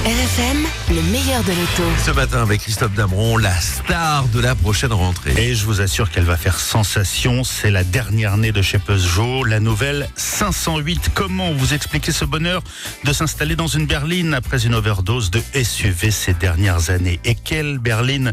RFM, le meilleur de l'auto. Ce matin avec Christophe Damron, la star de la prochaine rentrée. Et je vous assure qu'elle va faire sensation. C'est la dernière née de chez Peugeot, la nouvelle 508. Comment vous expliquer ce bonheur de s'installer dans une berline après une overdose de SUV ces dernières années? Et quelle berline!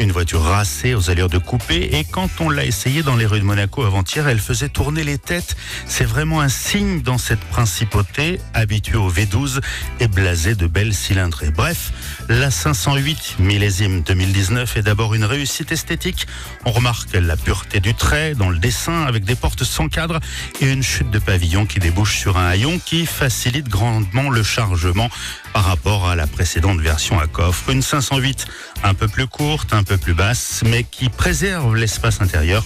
Une voiture racée aux allures de coupé. Et quand on l'a essayée dans les rues de Monaco avant-hier, elle faisait tourner les têtes. C'est vraiment un signe dans cette principauté, habituée au V12 et blasée de belles cylindrées. Bref, la 508 millésime 2019 est d'abord une réussite esthétique. On remarque la pureté du trait dans le dessin avec des portes sans cadre et une chute de pavillon qui débouche sur un haillon qui facilite grandement le chargement par rapport à la précédente version à coffre. Une 508 un peu plus courte, un peu plus basse, mais qui préserve l'espace intérieur.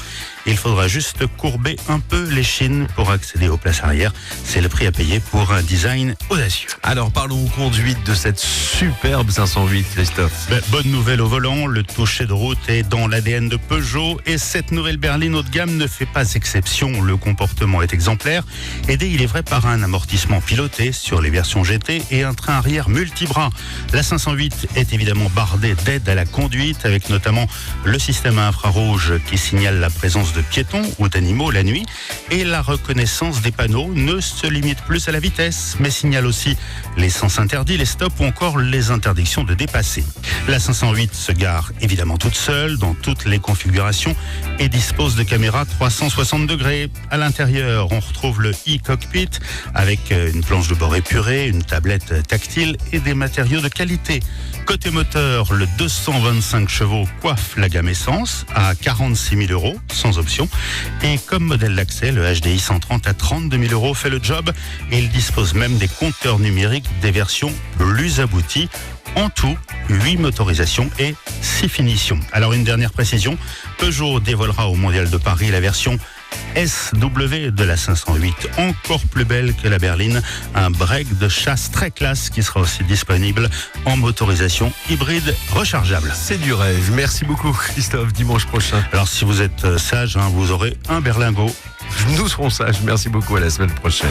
Il faudra juste courber un peu l'échine pour accéder aux places arrière. C'est le prix à payer pour un design audacieux. Alors parlons conduite de cette superbe 508, Christophe. Bonne nouvelle au volant, le toucher de route est dans l'ADN de Peugeot et cette nouvelle berline haut de gamme ne fait pas exception. Le comportement est exemplaire, aidé il est vrai par un amortissement piloté sur les versions GT et un train arrière multibras. La 508 est évidemment bardée d'aides à la conduite avec notamment le système à infrarouge qui signale la présence de piétons ou d'animaux la nuit, et la reconnaissance des panneaux ne se limite plus à la vitesse, mais signale aussi les sens interdits, les stops ou encore les interdictions de dépasser. La 508 se gare évidemment toute seule dans toutes les configurations et dispose de caméras 360 degrés. À l'intérieur, on retrouve le e-cockpit avec une planche de bord épurée, une tablette tactile et des matériaux de qualité. Côté moteur, le 225 chevaux coiffe la gamme essence à 46 000 € sans option. Et comme modèle d'accès, le HDI 130 à 32 000 € fait le job. Et il dispose même des compteurs numériques des versions plus abouties. En tout, 8 motorisations et 6 finitions. Alors une dernière précision, Peugeot dévoilera au Mondial de Paris la version SW de la 508, encore plus belle que la berline, un break de chasse très classe qui sera aussi disponible en motorisation hybride rechargeable. C'est du rêve. Merci beaucoup Christophe, dimanche prochain. Alors si vous êtes sage, vous aurez un berlingot. Nous serons sages. Merci beaucoup, à la semaine prochaine.